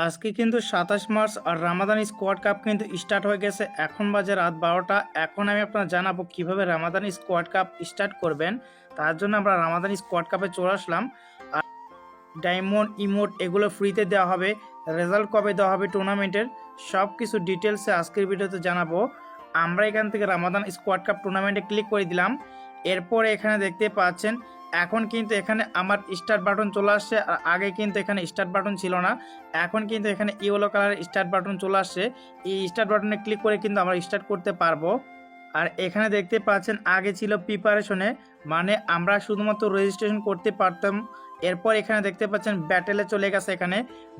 আজকে কিন্তু 27 মার্চ আর Ramadan squad cup কিন্তু স্টার্ট হয়ে গেছে। এখন বাজে রাত 12টা। এখন আমি আপনার জানাবো কিভাবে রামাদান স্কোয়াড কাপ স্টার্ট করবেন। তার জন্য আমরা রামাদান স্কোয়াড কাপে চলে আসলাম। আর ডায়মন্ড ইমোট এগুলো ফ্রিতে দেওয়া হবে। রেজাল্ট কবে দেওয়া হবে টুর্নামেন্টের সব কিছু ডিটেলসে আজকের ভিডিওতে জানাবো। আমরা এখান থেকে রামাদান স্কোয়াড কাপ টুর্নামেন্টে ক্লিক করে দিলাম। এরপরে এখানে দেখতে পাচ্ছেন এখন কিন্তু এখানে আমার স্টার্ট বাটন চলে আসছে। আর আগে কিন্তু এখানে স্টার্ট বাটন ছিল না, এখন কিন্তু এখানে ইয়েলো কালারের স্টার্ট বাটন চলে আসছে। এই স্টার্ট বাটনে ক্লিক করে কিন্তু আমরা স্টার্ট করতে পারবো। আর এখানে দেখতে পাচ্ছেন আগে ছিল প্রিপারেশনে, মানে আমরা শুধুমাত্র রেজিস্ট্রেশন করতে পারতাম। এরপর এখানে দেখতে পাচ্ছেন ব্যাটেলে চলে গেছে। এখানে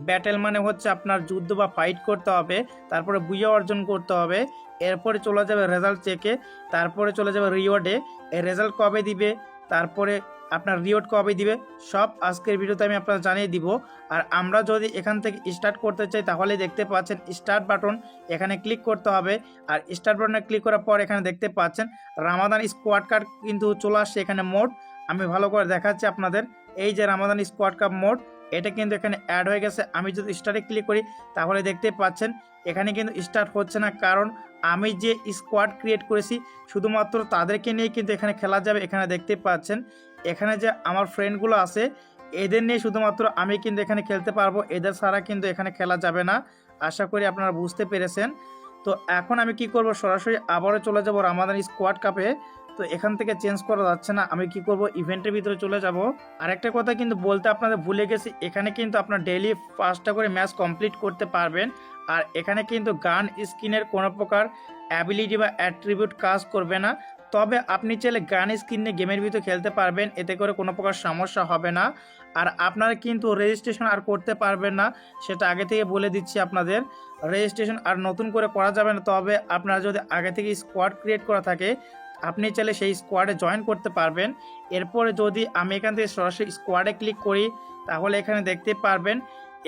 ব্যাটেল মানে হচ্ছে আপনার যুদ্ধ বা ফাইট করতে হবে, তারপরে বুইয়া অর্জন করতে হবে। এরপরে চলে যাবে রেজাল্ট চেকে, তারপরে চলে যাবে রিওয়ার্ডে। এই রেজাল্ট কবে দিবে, তারপরে আপনার রিওয়ার্ড কবে দিবে, সব আজকের ভিডিওতে আমি আপনারা জানিয়ে দিব। আর আমরা যদি এখান থেকে স্টার্ট করতে চাই তাহলে দেখতে পাচ্ছেন স্টার্ট বাটন, এখানে ক্লিক করতে হবে। আর স্টার্ট বাটনে ক্লিক করার পর এখানে দেখতে পাচ্ছেন রামাদান স্কোয়াড কার্ড কিন্তু চলে আসছে। এখানে মোড আমি ভালো করে দেখাচ্ছি আপনাদের। এই যে রামাদান স্কোয়াড কাপ মোড, এটা কিন্তু এখানে অ্যাড হয়ে গেছে। আমি যদি স্টার্টে ক্লিক করি তাহলে দেখতে পাচ্ছেন এখানে কিন্তু স্টার্ট হচ্ছে না, কারণ আমি যে স্কোয়াড ক্রিয়েট করেছি শুধুমাত্র তাদেরকে নিয়ে কিন্তু এখানে খেলা যাবে। এখানে দেখতে পাচ্ছেন এখানে যে আমার ফ্রেন্ডগুলো আছে এদের নিয়ে শুধুমাত্র আমি কিন্তু এখানে খেলতে পারবো, এদের ছাড়া কিন্তু এখানে খেলা যাবে না। আশা করি আপনারা বুঝতে পেরেছেন। তো এখন আমি কি করব, সরাসরি আবারও চলে যাব রামাদান স্কোয়াড কাপে। তো এখান থেকে চেঞ্জ করা যাচ্ছে না, আমি কি করব ইভেন্টের ভিতরে চলে যাব। আর একটা কথা কিন্তু বলতে আপনাদের ভুলে গেছি, এখানে কিন্তু আপনার ডেইলি 5টা করে ম্যাচ কমপ্লিট করতে পারবেন। আর এখানে কিন্তু গান স্কিনের কোনো প্রকার অ্যাবিলিটি বা অ্যাট্রিবিউট কাজ করবে না। তবে আপনি চাইলে গান স্কিন নিয়ে গেমের ভিতরে খেলতে পারবেন, এতে করে কোনো প্রকার সমস্যা হবে না। আর আপনারা কিন্তু রেজিস্ট্রেশন আর করতে পারবেন না, সেটা আগে থেকে বলে দিচ্ছি আপনাদের। রেজিস্ট্রেশন আর নতুন করে করা যাবে না, তবে আপনারা যদি আগে থেকে স্কোয়াড ক্রিয়েট করা থাকে আপনি চাইলে সেই স্কোয়াডে জয়েন করতে পারবেন। এরপরে যদি আমি এখান থেকে সরাসরি স্কোয়াডে ক্লিক করি তাহলে এখানে দেখতে পারবেন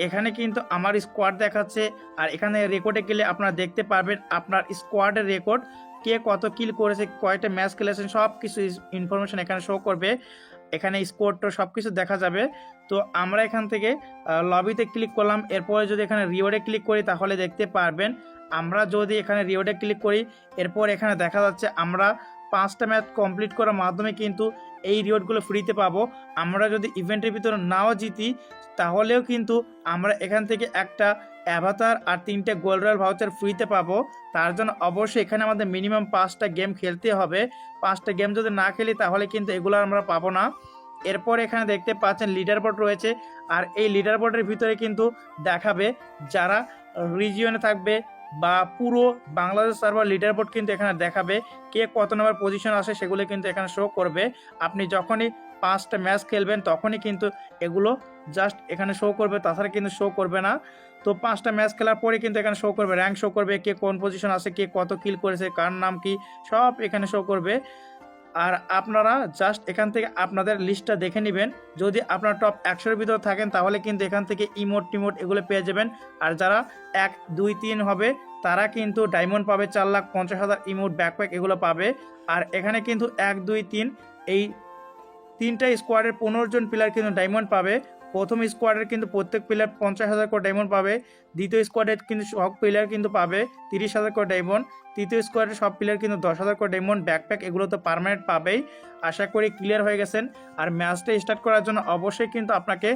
এখানে কিন্তু আমার স্কোয়াড দেখাচ্ছে। আর এখানে রেকর্ডে গেলে আপনারা দেখতে পারবেন আপনার স্কোয়াডের রেকর্ড, কে কত কিল করেছে, কয়টা ম্যাচ খেলেছেন, সব কিছু ইনফরমেশন এখানে শো করবে। এখানে স্কোরটা সব কিছু দেখা যাবে। তো আমরা এখান থেকে লবিতে ক্লিক করলাম। এরপরে যদি এখানে রিওয়ার্ডে ক্লিক করি তাহলে দেখতে পারবেন আমরা যদি এখানে রিওয়ার্ডে ক্লিক করি এরপর এখানে দেখা যাচ্ছে আমরা 5টা ম্যাচ কমপ্লিট করার মাধ্যমে কিন্তু এই রিওয়ার্ডগুলো ফ্রিতে পাবো। আমরা যদি ইভেন্টের ভিতরে নাও জিতি তাহলেও কিন্তু আমরা এখান থেকে একটা অ্যাভাতার আর 3টে গোল্ড রয়্যাল ভাউচার ফ্রিতে পাবো। তার জন্য অবশ্যই এখানে আমাদের মিনিমাম 5টা গেম খেলতে হবে। 5টা গেম যদি না খেলি তাহলে কিন্তু এগুলো আমরা পাবো না। এরপর এখানে দেখতে পাচ্ছেন লিডার বোর্ড রয়েছে। আর এই লিডার বোর্ডের ভিতরে কিন্তু দেখাবে যারা রিজিয়নে থাকবে বা পুরো বাংলাদেশ সার্ভার লিডার বোর্ড কিন্তু এখানে দেখাবে, কে কত নম্বর পজিশন আসে সেগুলো কিন্তু এখানে শো করবে। আপনি যখনই 5টা ম্যাচ খেলবেন তখনই কিন্তু এগুলো জাস্ট এখানে শো করবে, তাছাড়া কিন্তু শো করবে না। তো 5টা ম্যাচ খেলার পরে কিন্তু এখানে শো করবে, র্যাঙ্ক শো করবে, কে কোন পজিশন আছে, কে কত কিল করেছে, কার নাম কি, সব এখানে শো করবে। আর আপনারা জাস্ট এখান থেকে আপনাদের লিস্টটা দেখে নেবেন। যদি আপনার টপ 100-এর ভিতরে থাকেন তাহলে কিন্তু এখান থেকে ইমোট টিমোট এগুলো পেয়ে যাবেন। আর যারা 1, 2, 3 হবে তারা কিন্তু ডায়মন্ড পাবে, 4,50,000 ইমোট ব্যাকপ্যাক এগুলো পাবে। আর এখানে কিন্তু 1, 2, 3 এই 3টা স্কোয়াডের 15 জন প্লেয়ার কিন্তু ডায়মন্ড পাবে। প্রথম স্কোয়াডের কিন্তু প্রত্যেক প্লেয়ার 50,000 করে ডায়মন্ড পাবে। দ্বিতীয় স্কোয়াডের কিন্তু সব প্লেয়ার কিন্তু পাবে 30,000 করে ডায়মন্ড। তৃতীয় স্কোয়াডের সব প্লেয়ার কিন্তু 10,000 করে ডায়মন্ড ব্যাকপ্যাক এগুলো তো পার্মানেন্ট পাবেই। আশা করি ক্লিয়ার হয়ে গেছেন। আর ম্যাচটা স্টার্ট করার জন্য অবশ্যই কিন্তু আপনাকে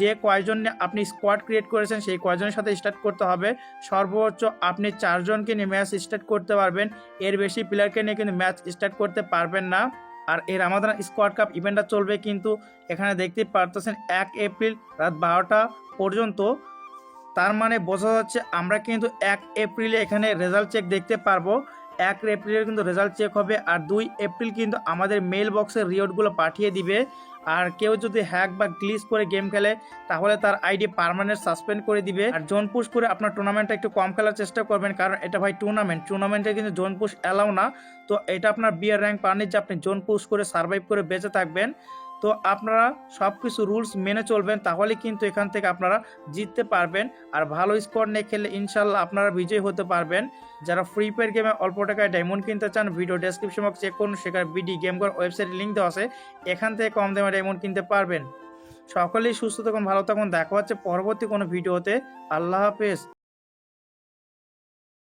যে কয়জন আপনি স্কোয়াড ক্রিয়েট করেছেন সেই কয়জনের সাথে স্টার্ট করতে হবে। সর্বোচ্চ আপনি 4 জনকে নিয়ে ম্যাচ স্টার্ট করতে পারবেন, এর বেশি প্লেয়ারকে নিয়ে কিন্তু ম্যাচ স্টার্ট করতে পারবেন না। আর এই রামাদান স্কোয়াড কাপ ইভেন্টটা চলবে কিন্তু এখানে দেখতে পারতেছেন 1 এপ্রিল রাত 12টা পর্যন্ত। তার মানে বোঝা যাচ্ছে আমরা কিন্তু 1 এপ্রিলে এখানে রেজাল্ট চেক দেখতে পারবো। 1 এপ্রিলে কিন্তু রেজাল্ট চেক হবে। আর 2 এপ্রিল কিন্তু আমাদের মেল বক্সের রিওয়ার্ডগুলো পাঠিয়ে দিবে। আর কেউ যদি হ্যাক বা গ্লিচ করে গেম খেলে তাহলে তার আইডি পার্মানেন্ট সাসপেন্ড করে দিবে। আর জোন পুশ করে আপনার টুর্নামেন্টটা একটু কম খেলার চেষ্টা করবেন, কারণ এটা ভাই টুর্নামেন্টে কিন্তু জোন পুশ অ্যালাউ না। তো এটা আপনার বিয়ার র্যাঙ্ক পাননি যে আপনি জোন পুশ করে সার্ভাইভ করে বেঁচে থাকবেন। তো আপনারা সব কিছু রুলস মেনে চলবেন, তাহলে কিন্তু এখান থেকে আপনারা জিততে পারবেন। আর ভালো স্কোর নিয়ে খেললে ইনশাল্লাহ আপনারা বিজয়ী হতে পারবেন। যারা ফ্রি ফায়ার গেমে অল্প টাকায় ডায়মন্ড কিনতে চান ভিডিও ডেসক্রিপশন বক্স চেক করুন, সেখানে বিডি গেম ওয়েবসাইটের লিঙ্ক দেওয়া আছে, এখান থেকে কম দামে ডায়মন্ড কিনতে পারবেন। সকলেই সুস্থ থাকুন, ভালো থাকুন। দেখা হচ্ছে পরবর্তী কোনো ভিডিওতে। আল্লাহ হাফেজ।